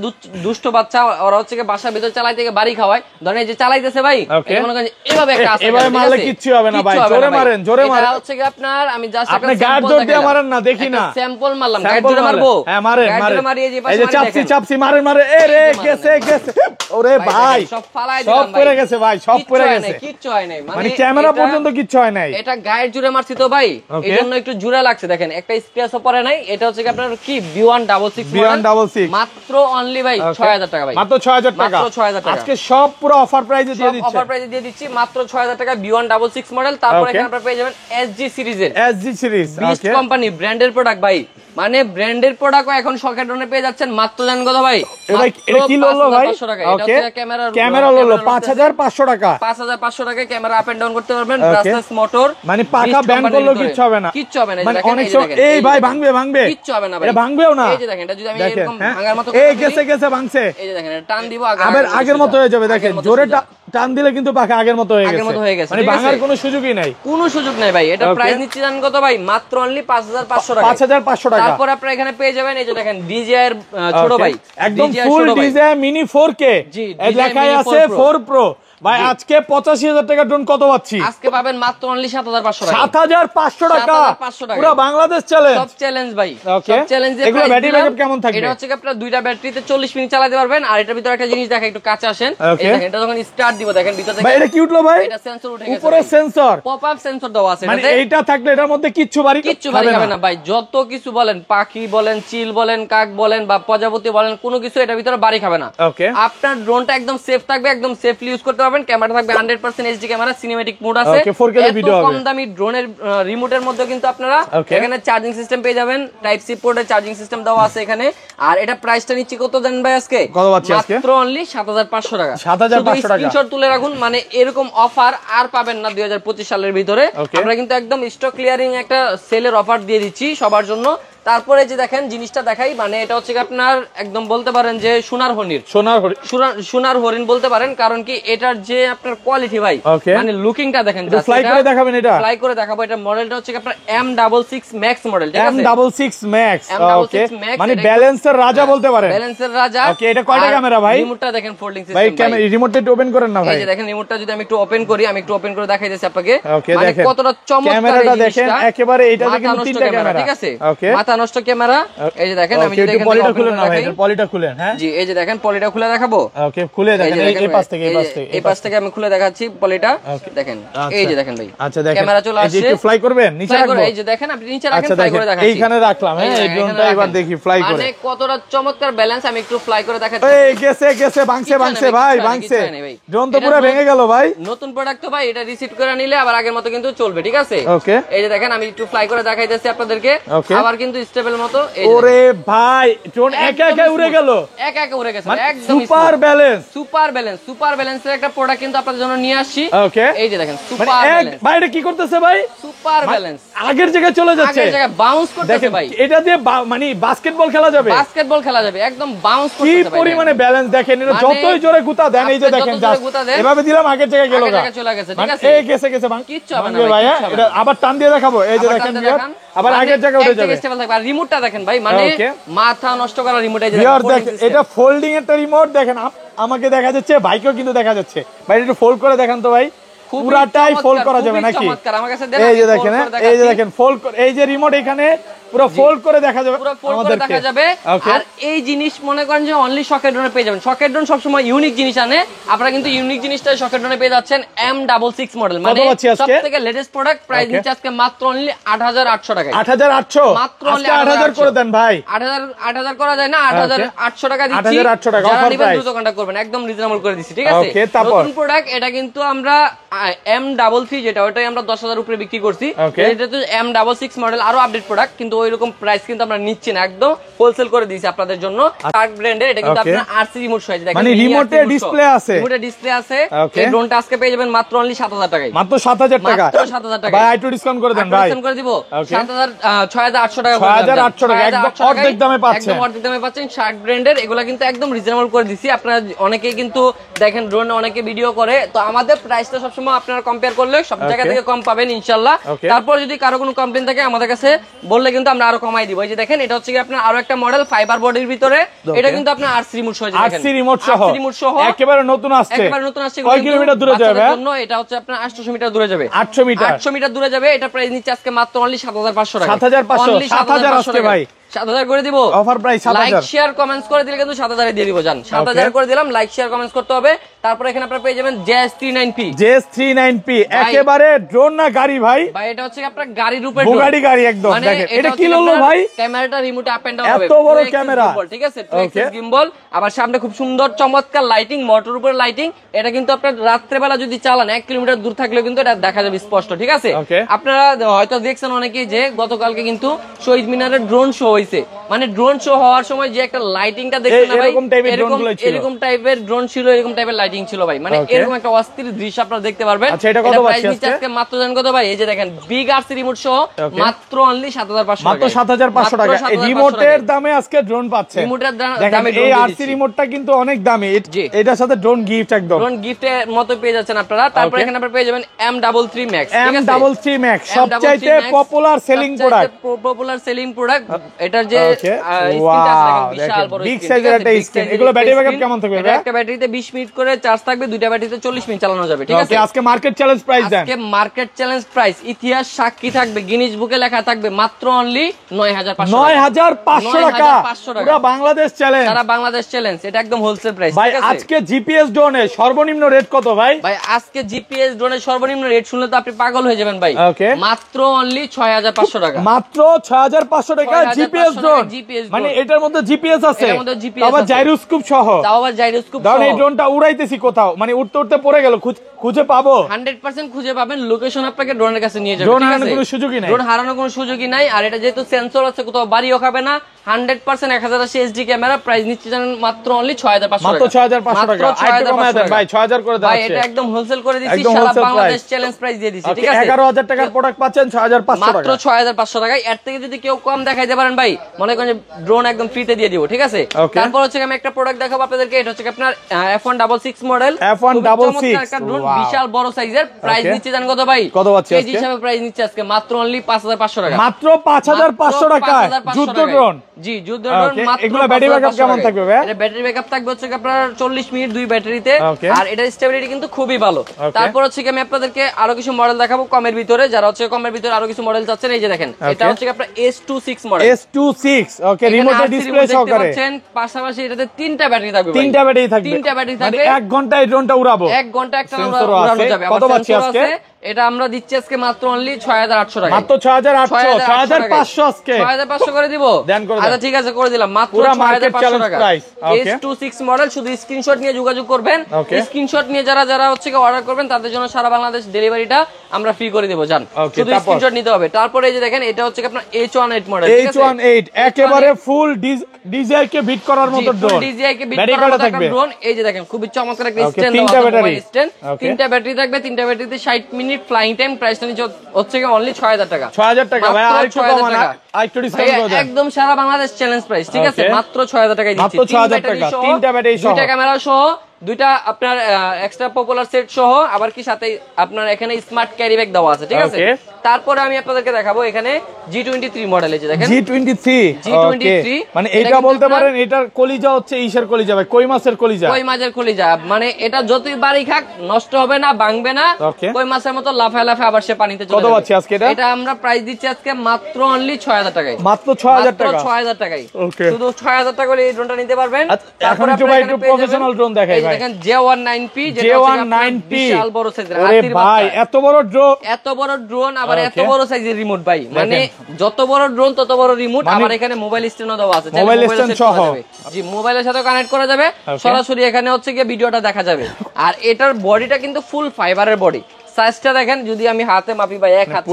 দুষ্ট বাচ্চা, ওরা হচ্ছে বাসার ভিতর চালাইতে গিয়ে বাড়ি খাওয়ায়, ধরেন এই যে চালাইতেছে ভাই, মনে করেন এভাবে একটা আছে, এভাবে মারলে কিচ্ছু হবে না ভাই, জোরে মারেন, জোরে মারেন। এটা হচ্ছে আপনার, আমি জাস্ট আপনি গার্ড জোর দিয়ে মারেন না, দেখি না, স্যাম্পল মারলাম, গার্ড জোরে মারবো, হ্যাঁ মারেন মারেন, এই যে চাপসি চাপসি মারেন মারেন, এ রে গেছে গেছে, ওরে ভাই সব ফালাই দিলাম, সব পড়ে গেছে ভাই, সব পড়ে গেছে, কিচ্ছু হয় নাই, মানে ক্যামেরা পর্যন্ত কিচ্ছু হয় নাই। এটা গায়ের জুড়ে মারছি তো ভাই, এজন্য একটু জুড়ে লাগছে, দেখেন একটা স্ক্র্যাচও পড়ে নাই। এটা হচ্ছে আপনার কি B166 মাত্র অনলি ভাই 6000 টাকা ভাই, মাত্র 6000 টাকা, মাত্র 6000 টাকা। আজকে সব পুরো অফার প্রাইসে দিয়ে দিচ্ছি, অফার প্রাইসে দিয়ে দিচ্ছি মাত্র 6000 টাকা B166 মডেল। তারপর এখানে আপনারা পেয়ে যাবেন SG সিরিজের, বিস্ট কোম্পানি ব্র্যান্ডের প্রোডাক্ট ভাই, মানে ব্র্যান্ডের প্রোডাক্টও এখন শখের ড্রোনে পেয়ে যাচ্ছেন মাত্র, জানেন কত ভাই? এটা কি ললো ভাই? ওকে, ক্যামেরা ললো 5500 টাকা, 5500 টাকায় ক্যামেরা আপ এন্ড ডাউন করতে পারবেন, ব্রাসলেস মোটর, মানে পাকা ব্যান্ড করলেও কিচ্ছু হবে না, কিচ্ছু হবে না। মানে অনেক এই ভাই ভাঙবে ভাঙবে, কিচ্ছু হবে না ভাই, এটা ভাঙবেও না। এই যে দেখেন, এটা যদি আমি এরকম ভাঙার মতো এই গেছে গেছে ভাঙছে, এই যে দেখেন এটা টান দিব, আবার আগের মতো হয়ে যাবে, দেখেন জোরে টান দিলে কিন্তু পাকা আগের মতো হয়ে গেছে, মানে ভাঙার কোনো সুযোগই নাই, কোনো সুযোগ নাই ভাই। এটা প্রাইস নিচ্ছি জানেন কত ভাই? মাত্র অনলি 5500 টাকা, 5500 টাকা। তারপর আপনারা এখানে পেয়ে যাবেন এই যে দেখেন DJI এর ছোট ভাই, একদম ফুল DJI মিনি 4K, এই লেখাই আছে 4 Pro ভাই। আজকে 85000 টাকা ড্রোন কত পাচ্ছি? আজকে পাবেন মাত্র অনলি 7500 টাকা, 7500 টাকা, পুরো বাংলাদেশ চ্যালেঞ্জ, সব চ্যালেঞ্জ ভাই, সব চ্যালেঞ্জ। এগুলো ব্যাটারি ব্যাকআপ কেমন থাকবে? এটা হচ্ছে আপনারা দুইটা ব্যাটারিতে 40 মিনিট চালাতে পারবেন। আর এটার ভিতরে একটা জিনিস দেখা, একটু কাছে আসেন, এই দেখেন এটা যখন স্টার্ট দিব দেখেন ভিতর থেকে, ভাই এটা কি উঠলো ভাই? এটা সেন্সর উঠে গেছে, উপরে সেন্সর, পপ আপ সেন্সর দেওয়া আছে, মানে এইটা থাকলে এটার মধ্যে কিচ্ছু বাড়ি খাবে না ভাই। যত কিছু বলেন, পাখি বলেন, চিল বলেন, কাক বলেন বা প্রজাপতি বলেন, কোনো কিছু এটার ভিতরে বাড়ি খাবে না। আপনার ড্রোনটা একদম সেফ থাকবে, একদম সেফলি ইউজ করতে পারবেন। ক্যামেরা থাকবে 100% HD ক্যামেরা, সিনেমেটিক মোড আছে, এত কম দামি ড্রোনের রিমোটের মধ্যে কিন্তু আপনারা এখানে চার্জিং সিস্টেম পেয়ে যাবেন, টাইপ সি পোর্টের চার্জিং সিস্টেম দেওয়া আছে এখানে। আর এটা প্রাইসটা নিচ্ছি কত জানেন ভাই? আজকে মাত্র অনলি 7500 টাকা, 7500 টাকা। স্ক্রিনশট তুলে রাখুন, মানে এরকম অফার আর পাবেন না 2025 সালের ভিতরে। আমরা কিন্তু একদম স্টক ক্লিয়ারিং একটা সেলের অফার দিয়ে দিচ্ছি সবার জন্য। তারপরে যে দেখেন জিনিসটা দেখাই, মানে এটা হচ্ছে আপনার একদম বলতে পারেন যে সোনার হরিণ বলতে পারেন, কারণ কি এটার যে আপনার কোয়ালিটি ভাই, মানে লুকিংটা দেখেন, ফ্লাই করে দেখাবেন, এটা ফ্লাই করে দেখাবো। এটা মডেলটা হচ্ছে আপনার M66 Max মডেল, ঠিক আছে? M66 Max, ওকে, মানে ব্যালেন্সের রাজা বলতে পারেন, ব্যালেন্সের রাজা। ওকে, এটা কয়টা ক্যামেরা ভাই? রিমোটটা দেখেন ফোল্ডিং সিস্টেম ভাই, ক্যামেরা রিমোটটা একটু ওপেন করেন না ভাই। এই যে দেখেন রিমোটটা যদি আমি একটু ওপেন করি, আমি একটু ওপেন করে দেখাই দিচ্ছি আপনাকে, মানে কতটা চমৎকার ক্যামেরাটা দেখেন, একেবারে এটাতে কিন্তু তিনটা ক্যামেরা, ঠিক আছে? মাথা নষ্ট ক্যামেরা। এই যে দেখেন, আমি যদি দেখেন পলিটা খুলেন না ভাই, এটা পলিটা খুলেন, হ্যাঁ জি, এই যে দেখেন পলিটা খুলে দেখাবো, ওকে, খুলে দেখেন, এই পাশ থেকে এই পাশ থেকে আমি খুলে দেখাচ্ছি পলিটা, দেখেন এই যে দেখেন ভাই, আচ্ছা দেখেন ক্যামেরা চলে আসছে, একটু ফ্লাই করবেন, নিচে রাখবো, এই যে দেখেন আপনি নিচে রাখেন, ফ্লাই করে দেখাচ্ছি, এইখানে রাখলাম, হ্যাঁ এই ড্রোনটা এবার দেখি ফ্লাই করে, মানে কতটা চমৎকার ব্যালেন্স, আমি একটু ফ্লাই করে দেখাচ্ছি। এই গেছে ভাঙছে ভাই, ভাঙছে, ড্রোন তো পুরো ভেঙে গেল ভাই। নতুন প্রোডাক্ট তো ভাই, এটা রিসিভ করে নিলে আবার আগের মতো কিন্তু চলবে, ঠিক আছে? ওকে, এই যে দেখেন আমি একটু ফ্লাই করে দেখাইতেছি আপনাদেরকে, আবার কিন্তু স্টেবল মতো। ওরে ভাই, ড্রোন একা একা উড়ে গেল, একা একা উড়ে গেছে, একদম সুপার ব্যালেন্স, সুপার ব্যালেন্সের একটা প্রোডাক্ট কিন্তু আপনাদের জন্য নিয়ে আসছি। ওকে, এই যে দেখেন সুপার ব্যালেন্স, ভাই এটা কি করতেছে ভাই? সুপার ব্যালেন্স, আগের জায়গায় চলে যাচ্ছে, আগের জায়গায় বাউন্স করতেছে ভাই। এটা দিয়ে মানে বাস্কেটবল খেলা যাবে, একদম বাউন্স করতেছে ভাই। কি পরিমাণে ব্যালেন্স দেখেন, এটা যতই জোরে গুতা দেন, এই যে দেখেন এভাবে দিলাম, আগের জায়গায় গেল, চলে গেছে, ঠিক আছে? এই গেছে ভাই, কিচ্ছু হবে না ভাই, এটা আবার টান দিয়ে দেখাবো, এই যে দেখেন আবার আগের জায়গায় উঠে যাবে, থাকবে। আর রিমোটটা দেখেন ভাই, মানে মাথা নষ্ট করা রিমোট। এই যে এটা ফোল্ডিং একটা রিমোট দেখেন, আমাকে দেখা যাচ্ছে, ভাইকেও কিন্তু দেখা যাচ্ছে। ভাই একটু ফোল্ড করে দেখান তো ভাই, পুরাটাই ফোল্ড করা যাবে নাকি? এই যে দেখেন, এই যে দেখেন ফোল্ড, এই যে রিমোট এখানে পুরো ফোল্ড করে দেখা যাবে, পুরো ফোল্ড করে দেখা যাবে। আর এই জিনিস মনে করেন যে অনলি শকের ড্রোনে পেয়ে যাবেন। শকের ড্রোন সবসময় ইউনিক জিনিস আনে, আপনারা কিন্তু ইউনিক জিনিসটা শকের ড্রোনে পেয়ে যাচ্ছেন। M66 মডেল, মানে সবথেকে লেটেস্ট প্রোডাক্ট। প্রাইস নিচ্ছে আজকে মাত্র অনলি 8800 টাকা। 8800 মাত্র অনলি 8000 করে দেন ভাই। 8000 করা যায় না, 8800 টাকা দিচ্ছি। 8800 টাকা অফার প্রাইস, দ্রুত কন্টাক্ট করবেন, একদম রিজনেবল করে দিচ্ছি, ঠিক আছে? নতুন প্রোডাক্ট এটা কিন্তু আমরা M33 যেটা, ওটাই আমরা 10000 উপরে বিক্রি করছি। এটা তো M66 মডেল, আরো আপডেট প্রোডাক্ট, কিন্তু ওইরকম প্রাইস কিন্তু আমরা নিচ্ছি না, একদম হোলসেল করে দিয়েছি আপনাদের জন্য। শার্ক ব্র্যান্ডের এটা কিন্তু আপনার RC রিমোট সহ, দেখেন মানে রিমোটে ডিসপ্লে আছে, রিমোটে ডিসপ্লে আছে। এই ড্রোনটা আজকে পেয়ে যাবেন মাত্র অনলি 7000 টাকায়। মাত্র 7000 টাকা, মাত্র 7000 টাকা। ভাই একটু ডিসকাউন্ট করে দেন ভাই। ডিসকাউন্ট করে দিব 6800 টাকা। 6800 টাকা একদম অর্ধেক দামে পাচ্ছেন, একদম অর্ধেক দামে পাচ্ছেন। শার্ক ব্র্যান্ডের এগুলা কিন্তু একদম রিজনেবল করে দিছি। আপনারা অনেকেই কিন্তু দেখেন ড্রোনে অনেকে ভিডিও করে, তো আমাদের প্রাইসটা সবসময় আপনারা কম্পেয়ার করলে সব জায়গা থেকে কম পাবেন ইনশাআল্লাহ। তারপর যদি কারো কোনো কমপ্লেইন থাকে আমাদের কাছে বললে কিন্তু আমরা আরো কমাই দিব। এই যে দেখেন, এটা হচ্ছে কি আপনার আরো একটা মডেল ফাইবার বডির ভিতরে, এটা কিন্তু আপনার RC রিমোট সহ, দেখেন RC রিমোট সহ একেবারে নতুন আসছে, একেবারে নতুন আসছে। কয় কিলোমিটার দূরে যাবে জন্য এটা হচ্ছে আপনার 800 মিটার দূরে যাবে। 800 মিটার দূরে যাবে। এটা প্রাইস নিচ্ছে আজকে মাত্র অনলি 7500 টাকা। 7500 আজকে ভাই 7000 করে দিব। Offer price 7000। Like share comments করে দিলে কিন্তু 7000 এ দিয়ে দিব জান। 7000 করে দিলাম, লাইক শেয়ার কমেন্টস করতে হবে। তারপর এখানে আপনারা পেয়ে যাবেন JS39P একেবারে ড্রোন না গাড়ি ভাই। ভাই এটা হচ্ছে আপনার গাড়ির উপরে ড্রোন, বুগাটি গাড়ি একদম। দেখেন এটা কি হলো ভাই, ক্যামেরাটা রিমোট আপ এন্ড ডাউন হবে, এত বড় ক্যামেরা, ঠিক আছে? 2x গিম্বল, আবার সামনে খুব সুন্দর চমৎকার লাইটিং, মোটর উপরে লাইটিং। এটা কিন্তু আপনার রাত্রে বেলা যদি চালান 1 কিলোমিটার দূর থাকলেও কিন্তু এটা দেখা যাবে স্পষ্ট, ঠিক আছে? আপনারা হয়তো দেখছেন অনেকেই যে গতকালকে কিন্তু শহীদ মিনারের ড্রোন শো হইছে, মানে ড্রোন শো হওয়ার সময় যে একটা লাইটিংটা দেখছেন না ভাই, এরকম টাইপের ড্রোন ছিল, এরকম টাইপের লাইটিং ছিল ভাই, মানে এরকম একটা অস্থির দৃশ্য আপনারা দেখতে পারবেন। আচ্ছা এটা কত প্রাইস নিচ্ছে আজকে মাত্র জানেন কত ভাই? এই যে দেখেন বিগ RC রিমোট সহ মাত্র অনলি 7500 টাকা। মাত্র 7500 টাকা এই রিমোটের দামে আজকে ড্রোন পাচ্ছেন। রিমোটের দামে এই RC রিমোটটা কিন্তু অনেক দামি, এটার সাথে ড্রোন গিফট, একদম ড্রোন গিফটের মতো পেয়ে যাচ্ছেন আপনারা। তারপর এখানে আপনারা পেয়ে যাবেন M33 Max, ঠিক আছে? M33 Max সবচাইতে popular selling product, popular selling product. এটার যে স্ক্রিনটা আছে দেখেন, বিশাল বড় বিগ সাইজের একটা স্ক্রিন। এগুলো ব্যাটারি ব্যাকআপ কেমন থাকবে? একটা ব্যাটারিতে 20 মিনিট করে চার্জ থাকবে, দুইটা ব্যাটারিতে 40 মিনিট চালানো যাবে, ঠিক আছে? আজকে মার্কেট চ্যালেঞ্জ প্রাইস দেন। আজকে মার্কেট চ্যালেঞ্জ প্রাইস ইতিহাস সাক্ষী থাকবে, গিনিস বুকে লেখা থাকবে, মাত্র অনলি 9500 টাকা। পুরো বাংলাদেশ চ্যালেঞ্জ, সারা বাংলাদেশ চ্যালেঞ্জ, এটা একদম হোলসেল প্রাইস, ঠিক আছে? ভাই আজকে জিপিএস ড্রোনে সর্বনিম্ন রেট কত ভাই? ভাই আজকে জিপিএস ড্রোনের সর্বনিম্ন রেট শুনলে তো আপনি পাগল হয়ে যাবেন ভাই। মাত্র অনলি 6500 টাকা। মাত্র 6500 টাকা জিপিএস ড্রোন, মানে এটার মধ্যে জিপিএস আছে, আবার জাইরোস্কোপ সহ। আবার জাইরোস্কোপ সহ। কারণ এই ড্রোনটা উড়াইতেছি কোথাও, মানে উড়তে উড়তে পড়ে গেল, খুঁজে পাবো? 100% খুঁজে পাবেন। লোকেশন আপনাকে ড্রোনের কাছে নিয়ে যাবে, ড্রোন হারানোর কোনো সুযোগই নাই, ড্রোন হারানোর কোনো সুযোগই নাই। আর এটা যেহেতু সেন্সর আছে, কোথাও বাড়িও খাবে না। 100% 1080 HD ক্যামেরা। প্রাইস নিচ্ছে জানেন মাত্র অনলি 6500 টাকা। মাত্র 6500 টাকা। আরেকটু কমায় দেন ভাই, 6000 করে দেন। ভাই এটা একদম হোলসেল করে দিছি, সারা বাংলাদেশ চ্যালেঞ্জ প্রাইস দিয়ে দিছি, ঠিক আছে? 11000 টাকার প্রোডাক্ট পাচ্ছেন 6500 টাকা, মাত্র 6500 টাকায়। এর থেকে যদি কেউ কম দেখাইতে পারেন ভাই, মনে করেন যে ড্রোন একদম ফ্রিতে দিয়ে দিব, ঠিক আছে? তারপর হচ্ছে আমি একটা প্রোডাক্ট দেখাবো আপনাদেরকে। এটা হচ্ছে আপনার F166 মডেল, F166 একটা ড্রোন, বিশাল বড় সাইজের। প্রাইস নিচ্ছে জানেন কত ভাই? কত পাচ্ছেন কেজি হিসাবে প্রাইস নিচ্ছে আজকে মাত্র অনলি 5500 টাকা। মাত্র 5500 টাকা যুদ্ধ ড্রোন। জি যুদ্ধ ড্রোন। মাত্র এগুলো ব্যাটারি ব্যাকআপ কেমন থাকবে ভাই? এটা ব্যাটারি ব্যাকআপ থাকবে হচ্ছে আপনার 40 মিনিট দুই ব্যাটারিতে। আর এটা স্টেবিলিটি কিন্তু খুবই ভালো। তারপর হচ্ছে আমি আপনাদেরকে আরো কিছু মডেল দেখাবো কমের ভিতরে, যারা হচ্ছে কমের ভিতরে আরো কিছু মডেল চাচ্ছেন। এই যে দেখেন, এটা হচ্ছে আপনার S26 মডেল। S26 ওকে, রিমোটের ডিসপ্লে সহকারে। পাশাপাশি এটাতে তিনটা ব্যাটারি থাকবে, তিনটা ব্যাটারি থাকবে, তিনটা ব্যাটারি থাকবে। 1 ঘন্টায় ড্রোনটা উড়াবো, 1 ঘন্টা একটা উড়ানো যাবে। কত পাচ্ছি আজকে? এটা আমরা দিচ্ছি আজকে মাত্র অনলি 6800 টাকা। মাত্র 6800, 6500 আজকে 6500 করে দিব। আচ্ছা ঠিক আছে, করে দিলাম মাত্র 6500 টাকা। S26 model. শুধু স্ক্রিনশট নিয়ে যোগাযোগ করবেন। স্ক্রিনশট নিয়ে যারা হচ্ছে অর্ডার করবেন তাদের জন্য সারা বাংলাদেশ ডেলিভারিটা আমরা ফ্রি করে দেব জান, শুধু স্ক্রিনশট নিতে হবে। তারপরে এই যে দেখেন, এটা হচ্ছে আপনার H18 মডেল, ঠিক আছে? H18 একেবারে ফুল ডিজিআই কে বিট করার মতো ড্রোন, ডিজিআই কে বিট করার মতো একটা ড্রোন। এই যে দেখেন, খুবই চমৎকার একটা স্ট্যান্ড দেওয়া আছে, মোবাইল স্ট্যান্ড। তিনটা ব্যাটারি থাকবে, তিনটা ব্যাটারিতে 60 মিনিট ফ্লাইং টাইম। প্রাইসটা নিচে হচ্ছে কি অনলি 6000 টাকা। 6000 টাকা ভাই, আরেকটু কমান, আরেকটু ডিসকাউন্ট করে দেন। একদম সারা বাংলাদেশ চ্যালেঞ্জ প্রাইস, ঠিক আছে? মাত্র 6000 টাকায় দিচ্ছি। মাত্র 6000 টাকা, তিনটা ব্যাটারি সহ, দুইটা ক্যামেরা সহ, দুইটা আপনার এক্সট্রা পপুলার সেট সহ, আবার কি সাথে আপনার এখানে স্মার্ট ক্যারি ব্যাগ দেওয়া আছে, ঠিক আছে? তারপরে আমি আপনাদেরকে দেখাবো এখানে G23 মডেল, এই যে দেখেন G23 G23 মানে এটা বলতে পারেন এটার কলিজা হচ্ছে ইসের কলিজা ভাই, কই মাছের কলিজা, কই মাছের কলিজা। মানে এটা যতই বাড়ি খাক নষ্ট হবে না, ভাঙবে না, কই মাছের মতো লাফায় লাফায় আবার সে পানিতে চলে যাবে। কত পাচ্ছি আজকে এটা? এটা আমরা প্রাইস দিচ্ছি আজকে মাত্র অনলি 6000 টাকায়, মাত্র 6000 টাকা, 6000 টাকায়। শুধু 6000 টাকা করে এই ড্রোনটা নিতে পারবেন। এখন একটু ভাই একটু প্রফেশনাল ড্রোন দেখাই ভাই, দেখেন J19P, যেটা J19P বিশাল বড় সাইজের, আরে ভাই এত বড় ড্রোন, এত বড় ড্রোন আবার এত বড় সাইজের রিমোট ভাই, মানে যত বড় ড্রোন তত বড় রিমোট। আবার এখানে মোবাইল স্ট্যান্ডও দেওয়া আছে, মোবাইল স্ট্যান্ড সহ, জি মোবাইলের সাথে কানেক্ট করা যাবে, সরাসরি এখানে হচ্ছে গিয়ে ভিডিওটা দেখা যাবে। আর এটার বডিটা কিন্তু ফুল ফাইবারের বডি, সাইজটা দেখেন, যদি আমি হাতে মাপি ভাই এক হাত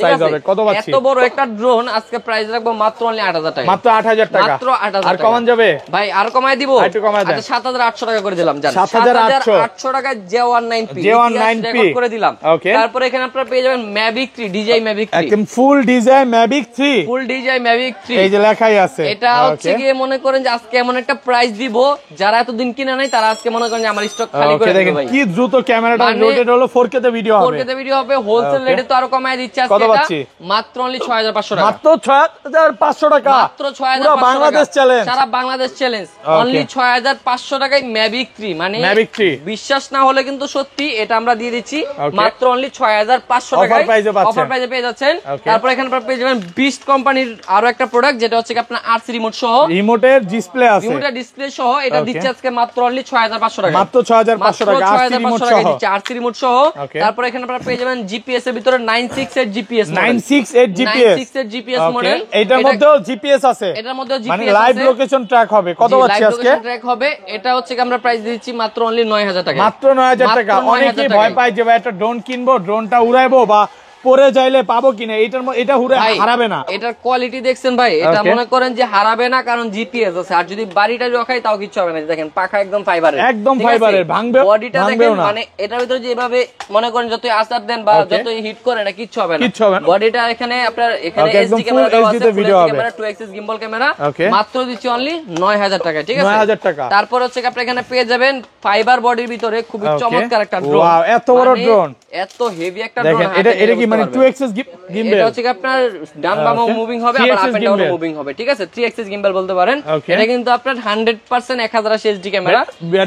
সাইজ হবে। কত পাচ্ছি? এত বড় একটা ড্রোন আজকে প্রাইস রাখবো মাত্র অনলি 8000 টাকা, মাত্র 8000 টাকা, মাত্র 8000 আর কমান যাবে ভাই, আর কমায় দিব, একটু কমায় দেন। আচ্ছা 7800 টাকা করে দিলাম, জান 7800 টাকায় J19P করে দিলাম। তারপর এখানে আপনারা পেয়ে যাবেন Mavic 3, DJI Mavic 3, একদম ফুল ডিজাইন Mavic 3, ফুল DJI Mavic 3, এই যে লেখাই আছে। এটা হচ্ছে গিয়ে মনে করেন যে আজকে এমন একটা প্রাইস দিব, যারা এতদিন কিনে নাই তারা আজকে মনে করেন যে আমার স্টক খালি করে দেবে ভাই। কি দ্রুত ক্যামেরাটা রোটেট হলো, 4K তে ভিডিও হবে, 4K তে ভিডিও হবে, হোলসেল রেটে তো আরো কমায় দিচ্ছে আজকে। কত পাচ্ছি? মাত্র অনলি 6500 টাকা, মাত্র 6500 টাকা, মাত্র 6500 টাকা, বাংলাদেশ চ্যালেঞ্জ, সারা বাংলাদেশ চ্যালেঞ্জ, অনলি 6500 টাকায় Mavic 3। মানে Mavic 3 বিশ্বাস না হলে কিন্তু সত্যি এটা আমরা দিয়ে দিচ্ছি মাত্র অনলি 6500 টাকায়, অফার প্রাইসে পেয়ে যাচ্ছেন। তারপর এখানে আপনারা পেয়ে যাবেন বিস্ট কোম্পানির আরো একটা প্রোডাক্ট, যেটা হচ্ছে আপনার RC রিমোট সহ, রিমোটের ডিসপ্লে আছে, রিমোটের ডিসপ্লে সহ, এটা দিচ্ছে আজকে মাত্র অনলি 6500 টাকা, মাত্র 6500 টাকা, RC রিমোট সহ দিচ্ছে, RC রিমোট সহ। তারপর এখানে আপনারা পেয়ে যাবেন জিপিএস এর ভিতরে 968 জিপিএস, 968 জিপিএস মডেল, এটার মধ্যেও জিপিএস আছে, এটার মধ্যেও মানে জিপিএস আছে, লাইভ লোকেশন ট্র্যাক হবে। কত পাচ্ছি আজকে? ট্র্যাক হবে। এটা হচ্ছে আমরা প্রাইস দিচ্ছি মাত্র অনলি 9000 টাকা, মাত্র 9000 টাকা। অনেকেই ভয় পায় যে ভাই একটা ড্রোন কিনবো, ড্রোনটা উড়াইবো বা পরে যাইলে পাবো কিনা, এটা হারাবে না। এটার কোয়ালিটি দেখছেন ভাই, এটা মনে করেন যে হারাবে না, কারণ জিপিএস আছে। আর যদি বাড়িটা রখাই তাও কিছু হবে না, দেখেন পাখা একদম ফাইবারের, একদম ফাইবারের, ভাঙবে বডিটা দেখেন, মানে এটার ভিতরে যেভাবে মনে করেন যতই আসার দেন বা যতই হিট করে না কিচ্ছু হবে না, বডিটা এখানে আপনার এখানে এসডি ক্যামেরা দেওয়া আছে, video camera 2x gimbal camera, মাত্র দিচ্ছি অনলি 9000 টাকা, ঠিক আছে 9000 টাকা। তারপর হচ্ছে আপনি এখানে পেয়ে যাবেন ফাইবার বডির ভিতরে খুবই চমৎকার একটা ড্রোন। ওয়াও, এত বড় ড্রোন, এত হেভি একটা ড্রোন। দেখেন এটা কি মানে 2 এক্সিস গিম্বল, এটা হচ্ছে আপনার ডান বামও মুভিং হবে, আবার আপ এন্ড ডাউনও মুভিং হবে, ঠিক আছে 3 এক্সিস গিম্বল বলতে পারেন। এটা কিন্তু আপনার 100% 1080 HD camera,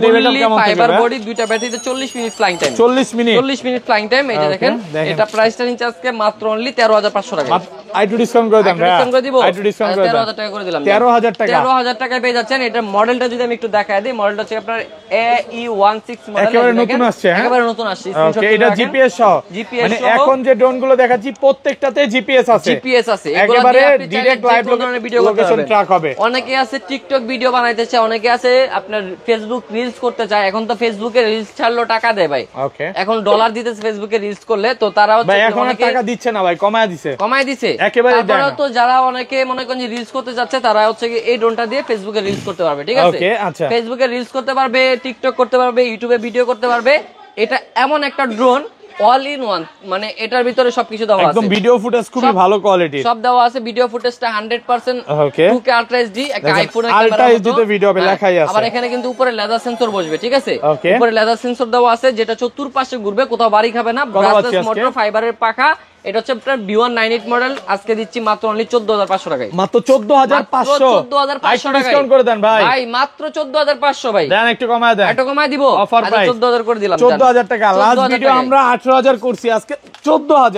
fully fibre body, দুইটা ব্যাটারিতে 40 minute flying time, 40 minute flying time. এই যে দেখেন, এটা প্রাইসটা নিচে আজকে মাত্র অনলি 13500 টাকা, আইটু ডিসকাউন্ট করে দেন ভাই, ডিসকাউন্ট করে দিব, আইটু ডিসকাউন্ট করে 13000 টাকা করে দিলাম, 13000 টাকা, 13000 টাকায় পেয়ে যাচ্ছেন। এটা মডেলটা যদি আমি একটু দেখায় দিই, মডেলটা হচ্ছে আপনার AE16 মডেল, একেবারে নতুন আসছে, হ্যাঁ একেবারে নতুন আসছে, ওকে। এটা জিপিএস সহ, মানে এখন যে ড্রোন গুলো দেখাচ্ছি প্রত্যেকটাতে জিপিএস আছে, একেবারে ডাইরেক্ট লাইভ লোকেশন ট্র্যাক হবে। অনেকে আছে টিকটক ভিডিও বানাইতে চায়, অনেকে আছে আপনার ফেসবুক রিলস করতে চায়। এখন তো ফেসবুকে রিলস ছাড়লো টাকা দেয় ভাই, এখন ডলার দিতেছে ফেসবুকে রিলস করলে, তো তারা ভাই এখন টাকা দিচ্ছে না ভাই, কমায় দিছে একেবারে। তারপরে তো যারা অনেকে মনে করেন যে রিলস করতে যাচ্ছে, তারা হচ্ছে এই ড্রোনটা দিয়ে ফেসবুকে রিলস করতে পারবে, ঠিক আছে ফেসবুকে রিলস করতে পারবে, টিকটক করতে পারবে, ইউটিউবে ভিডিও করতে পারবে। এটা এমন একটা ড্রোন অল ইন ওয়ান, মানে এটার ভিতরে সবকিছু দেওয়া আছে, একদম ভিডিও ফুটেজ খুবই ভালো কোয়ালিটি, সব দেওয়া আছে। ভিডিও ফুটেজটা 100% 2K আলট্রা এইচডি, একটা আইফোনের আলট্রা এইচডি তে ভিডিও হবে, লেখাই আছে। আবার এখানে কিন্তু উপরে লেজার সেন্সর বসবে, ঠিক আছে উপরে লেজার সেন্সর দেওয়া আছে, যেটা চতুর্পাশে ঘুরবে, কোথাও বাড়ি খাবে না, ব্রাসলেস মোটর, ফাইবারের পাখা। এটা হচ্ছে আপনার B198 মডেল, আজকে দিচ্ছি মাত্র অনলি 14500 টাকায়, মাত্র 14500, 14500 টাকা ডিসকাউন্ট করে দেন ভাই, মাত্র 14500 ভাই, দেন একটু কমায় দেন, একটু কমায় দিব, অফার প্রাইস 14000 করে দিলাম, 14000 টাকা। লাস্ট ভিডিও আমরা 18000 করছি, আজকে 14000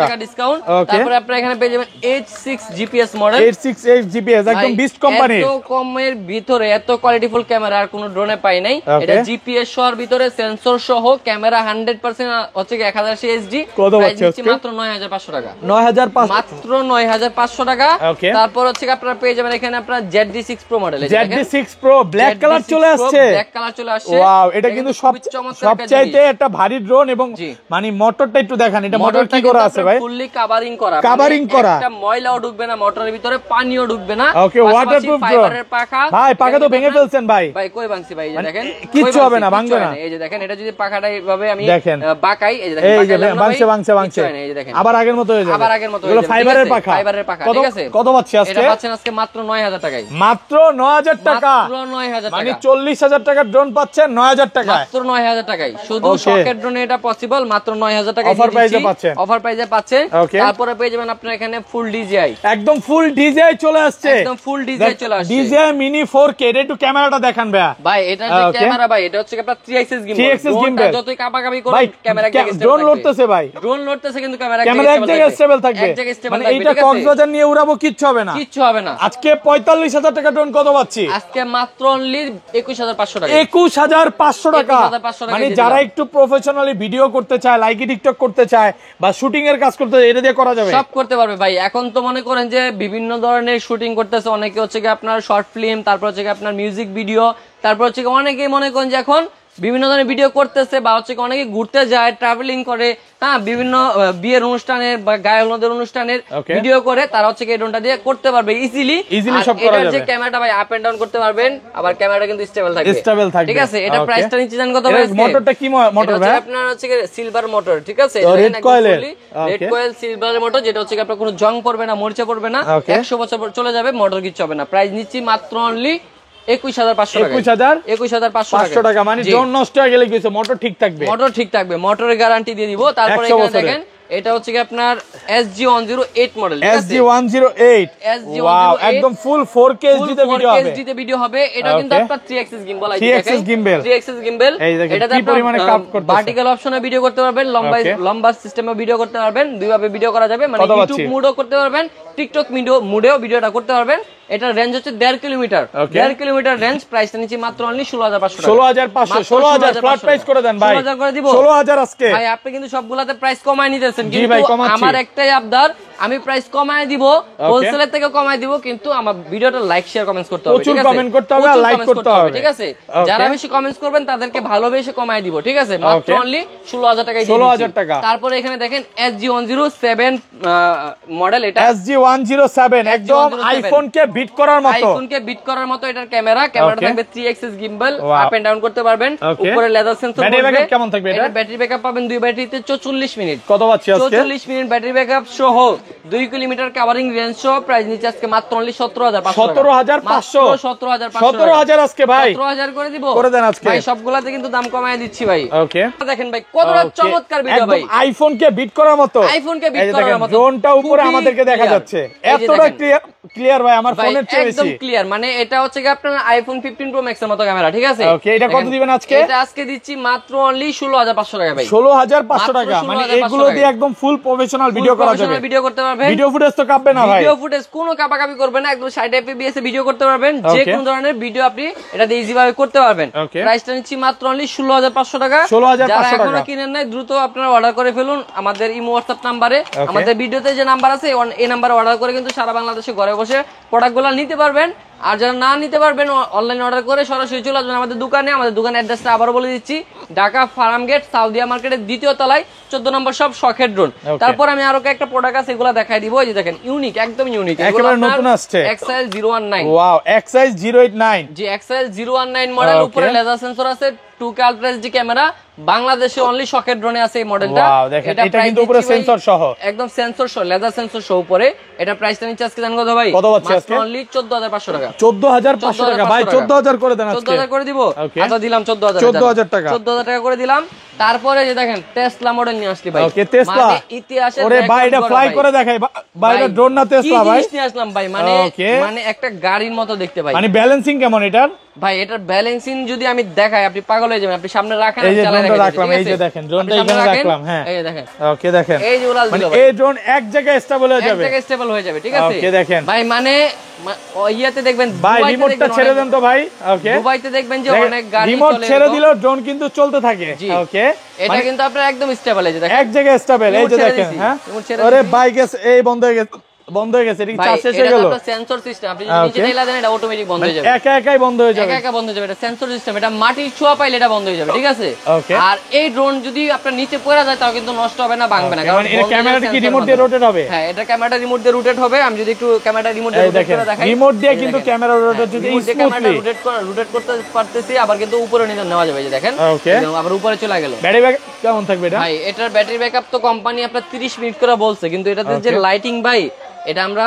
টাকা ডিসকাউন্ট। তারপরে আপনারা এখানে পেয়ে যাবেন H6 GPS model, H6 GPS, একদম বিস্ট কোম্পানি। এত কমের ভিতরে এত কোয়ালিটিফুল ক্যামেরা আর কোন ড্রোনে পাই নাই। এটা জিপিএস সহ ভিতরে সেন্সর সহ ক্যামেরা 100% হচ্ছে 1080 এইচডি, মাত্র 9500 টাকা, 9500, মাত্র 9500 টাকা। তারপর হচ্ছে আপনারা পেয়ে যাবেন এখানে আপনারা ZD6 Pro model, ZD6 Pro black colour চলে আসছে, ওয়াও, এটা কিন্তু সবচাইতে একটা ভারী ড্রোন, এবং মানে মোটরটা একটু দেখান, এটা মোটর কি করা আছে ভাই, ফুললি কভারিং করা, একটা ময়লাও ঢুকবে না মোটরের ভিতরে, পানিও ঢুকবে না, ওকে ওয়াটারপ্রুফ ফাইবারের পাখা, ভাই পাখা তো ভেঙে ফেলছেন ভাই কই ভাঙছি ভাই, এই যে দেখেন কিচ্ছু হবে না, ভাঙবে না, এই যে দেখেন, এটা যদি পাখাটা এইভাবে আমি দেখেন বাঁকাই, এই যে দেখেন ভাঙছে আবার আগের মতো হয়ে যাবে, আবার আগের মতো এগুলো ফাইবারের পাখা, ঠিক আছে। কত পাচ্ছি আজকে? এটা পাচ্ছেন আজকে মাত্র 9000 টাকায়, মাত্র 9000 টাকা, মাত্র 9000 টাকা, মানে 40000 টাকার ড্রোন পাচ্ছেন 9000 টাকায়, মাত্র 9000 টাকায়। শুধু শখের ড্রোনে এটা পসিবল, মাত্র 9000 টাকায় অফার প্রাইসে পাচ্ছেন, অফার প্রাইসে পাচ্ছেন। তারপরে পেয়ে যাবেন আপনারা এখানে ফুল ডিজিআই, একদম ফুল ডিজিআই চলে আসছে, একদম ফুল ডিজিআই চলে আসছে, ডিজিআই মিনি 4K। এটা একটু ক্যামেরাটা দেখান ভাই, এটা যে ক্যামেরা ভাই, এটা হচ্ছে আপনার 3 অ্যাক্সিস গিম্বল, যতই কাপাকাপি করুন ক্যামেরা এক জায়গায় ড্রোন লড়তেছে ভাই, ড্রোন লড়তেছে কিন্তু ক্যামেরা এক জায়গায় স্টেবল থাকবে, মানে এইটা কক্সবাজার নিয়ে উড়াবো কিচ্ছু হবে না, কিচ্ছু হবে না। আজকে 45000 টাকা ড্রোন কত পাচ্ছি? আজকে মাত্র অনলি 21500 টাকা, 21500 টাকা। মানে যারা একটু প্রফেশনালি ভিডিও করতে চায়, লাইকি টিকটক করতে চায় বা শুটিং এর কাজ করতে চায়, এটা দিয়ে করা যাবে, সব করতে পারবে ভাই। এখন তো মনে করেন যে বিভিন্ন ধরনের শুটিং করতেছে, অনেকে হচ্ছে কি আপনার শর্ট ফিল্ম, তারপর হচ্ছে কি আপনার মিউজিক ভিডিও, তারপর হচ্ছে কি অনেকেই মনে করেন যে এখন বিভিন্ন ধরনের ভিডিও করতেছে, বা হচ্ছে কি অনেকে ঘুরতে যায়, ট্রাভেলিং করে, হ্যাঁ, বিভিন্ন বিয়ের অনুষ্ঠানের বা গায়ে হলুদের অনুষ্ঠানের ভিডিও করে, তারা হচ্ছে কি এই ড্রোনটা দিয়ে করতে পারবে ইজিলি সব করা যাবে। এটার যে ক্যামেরাটা ভাই আপ এন্ড ডাউন করতে পারবেন, আবার ক্যামেরাটা কিন্তু স্টেবল থাকবে, ঠিক আছে। এটা প্রাইসটা নিচে জানেন কত ভাই? মোটরটা কি মোটর ভাই? আপনার হচ্ছে কি সিলভার মোটর, ঠিক আছে, রেড কয়েল সিলভার মোটর, যেটা হচ্ছে কি আপনার কোনো জং পড়বে না, মরিচা পড়বে না, 100 বছর চলে যাবে, মোটর কিচ্ছু হবে না। প্রাইস নিচ্ছি মাত্র অনলি 21500 টাকা, মানে ড্রোন নষ্ট হয়ে গেলে কিছু মোটর ঠিক থাকবে, মোটর ঠিক থাকবে, মোটরের গ্যারান্টি দিয়ে দিব। তারপরে এখানে দেখেন এটা হচ্ছে কি আপনার SG108 মডেল, SG108, ওয়াও, একদম ফুল 4K HD তে ভিডিও হবে। এটা কিন্তু আপনার 3 অ্যাক্সিস গিম্বল, 3 অ্যাক্সিস গিম্বল, এটাতে আপনি ভার্টিক্যাল অপশনে ভিডিও করতে পারবেন, লম্বা সিস্টেমে ভিডিও করতে পারবেন, দুই ভাবে ভিডিও করা যাবে, মানে ইউটিউব মোডও করতে পারবেন, টিকটক মোডেও ভিডিওটা করতে পারবেন। এটার রেঞ্জ হচ্ছে 1.5 কিলোমিটার, 1.5 কিলোমিটার রেঞ্জ। প্রাইসটা নিচে মাত্র অনলি 16500 টাকা, 16000 ফ্ল্যাট প্রাইস করে দেন ভাই, 16000 করে দিব 16000 আজকে। ভাই আপনি কিন্তু সবগুলাতে প্রাইস কমায় নিতেছেন, কিন্তু আমার একটাই আবদার, আমি প্রাইস কমায় দিব, হোলসেলের থেকে কমায় দিব, কিন্তু আমার ভিডিওটা লাইক শেয়ার কমেন্টস করতে হবে, প্রচুর কমেন্ট করতে হবে, লাইক করতে হবে, ঠিক আছে। যারা বেশি কমেন্টস করবেন তাদেরকে ভালোবেসে কমায় দিব, ঠিক আছে। মাত্র অনলি 16000 টাকায় দিয়ে 16000 টাকা। তারপরে এখানে দেখেন SG107 মডেল, এটা SG107 একদম আইফোন কে বিট করার মতো, এটার ক্যামেরা থাকবে 3 axis gimbal, up and down করতে পারবেন, উপরে লেদার সেন্সর থাকবে। ব্যাটারি ব্যাকআপ কেমন থাকবে? এটা ব্যাটারি ব্যাকআপ পাবেন 2 ব্যাটারিতে 44 মিনিট। কত পাচ্ছি আজকে? 44 মিনিট ব্যাটারি ব্যাকআপ সহ 2 কিলোমিটার কভারিং রেঞ্জ সহ প্রাইস নিচে আজকে মাত্র অনলি 17500 17000 আজকে ভাই, 17000 করে দিব, করে দেন আজকে ভাই। সবগুলাতে কিন্তু দাম কমায় দিচ্ছি ভাই, ওকে। দেখেন ভাই কতটা চমৎকার ভিডিও ভাই, আইফোন কে বিট করার মতো, ড্রোনটা উপরে আমাদেরকে দেখা যাচ্ছে, এতটা ক্লিয়ার ভাই, আমার ফোনের চেয়ে বেশি একদম ক্লিয়ার। মানে এটা হচ্ছে কি আপনার আইফোন 15 প্রো ম্যাক্স এর মতো ক্যামেরা, ঠিক আছে। ওকে, এটা কত দিবেন আজকে? এটা আজকে দিচ্ছি মাত্র অনলি 16500 টাকা ভাই, 16500 টাকা। মানে এগুলো দিয়ে একদম ফুল প্রফেশনাল ভিডিও করা যাবে, ভিডিও করতে পারবেন, ভিডিও ফুটেজ তো কাঁপবে না ভাই, ভিডিও ফুটেজ কোনো কাপাকাপি করবে না, একদম 60 fps এ ভিডিও করতে পারবেন, যে কোন ধরনের ভিডিও আপনি এটা দিয়ে ইজি ভাবে করতে পারবেন। প্রাইসটা নিচ্ছি মাত্র অনলি 16500 টাকা। যারা এখনো কিনেন নাই দ্রুত আপনারা অর্ডার করে ফেলুন আমাদের ইমো WhatsApp নম্বরে, আমাদের ভিডিওতে যে নাম্বার আছে এই নাম্বারে অর্ডার করে কিন্তু সারা বাংলাদেশে ঘরে বসে প্রোডাক্টগুলো নিতে পারবেন। আর যারা না নিতে পারবেন অনলাইন অর্ডার করে সরাসরি চলে আসবেন আমাদের দোকানে। আমাদের দোকানের অ্যাড্রেসটা আবারও বলে দিচ্ছি, ঢাকা ফার্ম গেট সাউদিয়া মার্কেটের 2য় তলায় 14 নম্বর সব শখের ড্রোন। তারপর আমি আরো একটা প্রোডাক্ট আছে এগুলা দেখাই দিব, এই যে দেখেন ইউনিক, একদম ইউনিক, একেবারে নতুন আসছে, XL019। ওয়াও, XL089, জি XL019 মডেল, উপরে লেজার সেন্সর আছে, 2K আলট্রা এইচডি ক্যামেরা, বাংলাদেশে অনলি শখের ড্রোনে আছে এই মডেলটা। এটা কিন্তু উপরে সেন্সর সহ, একদম সেন্সর সহ, লেজার সেন্সর সহ উপরে। এটা প্রাইসটা নিচে আজকে জানেন কত ভাই? কত পাচ্ছি আজকে? অনলি 14500 টাকা, 14500 টাকা ভাই, 14000 করে দেন আজকে। 14000 করে দিব, আচ্ছা দিলাম 14000 টাকা, 14000 টাকা করে দিলাম। তারপরে যে দেখেন টেসলা মডেল নিয়ে আসলি ভাই, ওকে, টেসলা ইতিহাসে, ওরে ভাই এটা ফ্লাই করে দেখাই ভাই, এটা ড্রোন না টেসলা ভাই, নিয়ে আসলাম ভাই, মানে একটা গাড়ির মতো দেখতে ভাই। মানে ব্যালেন্সিং কেমন এটার ভাই? এটার ব্যালেন্সিং যদি আমি দেখাই আপনি পাগল হয়ে যাবেন। আপনি সামনে রাখেন, এই যে ড্রোনটা রাখলাম, এই যে দেখেন ড্রোনটা এখানে রাখলাম, হ্যাঁ এই যে দেখেন, ওকে দেখেন, এই যে উড়াল দিল ভাই, এই ড্রোন এক জায়গায় স্টেবল হয়ে যাবে, এক জায়গায় স্টেবল হয়ে যাবে, ঠিক আছে। ওকে দেখেন ভাই, মানে ইয়াতে দেখবেন ভাই, রিমোটটা ছেড়ে দেন তো ভাই, ওকে, দুবাইতে দেখবেন যে অনেক গাড়ি রিমোট ছেড়ে দিলেও ড্রোন কিন্তু চলতে থাকে, ওকে। এটা কিন্তু আপনার একদম স্টেবল, এই যে দেখেন এক জায়গায় স্টেবল, এই যে দেখেন, হ্যাঁ। ওরে ভাই গেছে, এই বন্ধ হয়ে গেছে, বন্ধ হয়ে গেছে, এটা কি চার্জ শেষ হয়ে গেল? এটা সেন্সর সিস্টেম, আপনি যদি নিচে ঠেলা দেন এটা অটোমেটিক বন্ধ হয়ে যাবে, একা একাই বন্ধ হয়ে যাবে, একা একা বন্ধ হয়ে যাবে। এটা সেন্সর সিস্টেম, এটা মাটির ছোঁয়া পাইলে এটা বন্ধ হয়ে যাবে, ঠিক আছে? আর এই ড্রোন যদি আপনার নিচে পড়ে যায় তাও কিন্তু নষ্ট হবে না, ভাঙবে না, কারণ এর ক্যামেরাটা কি রিমোট দিয়ে রোটেট হবে? হ্যাঁ, এটা ক্যামেরাটা রিমোট দিয়ে রোটেট হবে। আমি যদি একটু ক্যামেরাটা রিমোট দিয়ে রোটেট করে দেখাই, রিমোট দিয়ে কিন্তু ক্যামেরা রোটেট যদি স্মুথলি রোটেট করতে পারতেছি, আবার কিন্তু উপরে নিয়ে নেওয়া যাবে, এই যে দেখেন আবার উপরে চলে গেল। ব্যাটারি ব্যাকআপ কেমন থাকবে এটা? ভাই এটার ব্যাটারি ব্যাকআপ তো কোম্পানি আপনার 30 মিনিট করে বলছে, কিন্তু এটাতে যে লাইটিং ভাই এটা আমরা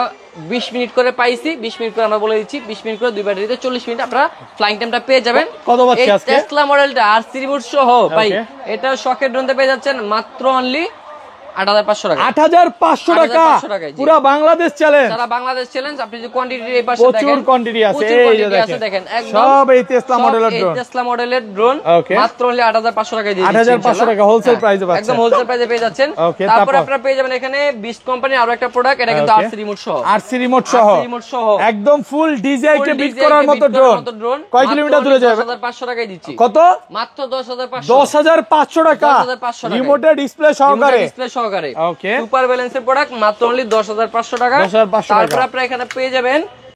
20 মিনিট করে পাইছি, 20 মিনিট করে আমরা বলে দিচ্ছি, 20 মিনিট করে দুই ব্যাটারিতে 40 মিনিট আপনারা ফ্লাইং টাইমটা পেয়ে যাবেন। কত পাচ্ছি আজকে? টেসলা মডেলটা আরসি রিমোট সহ ভাই এটা শকের ড্রোনতে পেয়ে যাচ্ছেন মাত্র অনলি 8500 টাকা। 8500 টাকা পুরো বাংলাদেশ চ্যালেঞ্জ, সারা বাংলাদেশ চ্যালেঞ্জ। আপনি যে কোয়ান্টিটি এই পাশে দেখেন, প্রচুর কোয়ান্টিটি আছে, এই যে দেখেন একদম সব এই টেসলা মডেলের ড্রোন, টেসলা মডেলের ড্রোন মাত্র অনলি 8500 টাকায় দিয়ে দিচ্ছি। 8500 টাকা হোলসেল প্রাইসে পাচ্ছেন, একদম হোলসেল প্রাইসে পেয়ে যাচ্ছেন। তারপর আপনারা পেয়ে যাবেন এখানে বিস্ট কোম্পানির আরো একটা প্রোডাক্ট, এটা কিন্তু আরসি রিমোট সহ, আরসি রিমোট সহ একদম ফুল ডিজাই কে বিট করার মতো ড্রোন। কয় কিলোমিটার দূরে যাবে? 10500 টাকায় দিচ্ছি। কত? মাত্র 10500 10500 টাকা রিমোটে ডিসপ্লে সহকারে। ওকে, সুপার ব্যালেন্সের প্রোডাক্ট মাত্র অনলি 10500 টাকা। তারপর আপনারা এখানে পেয়ে যাবেন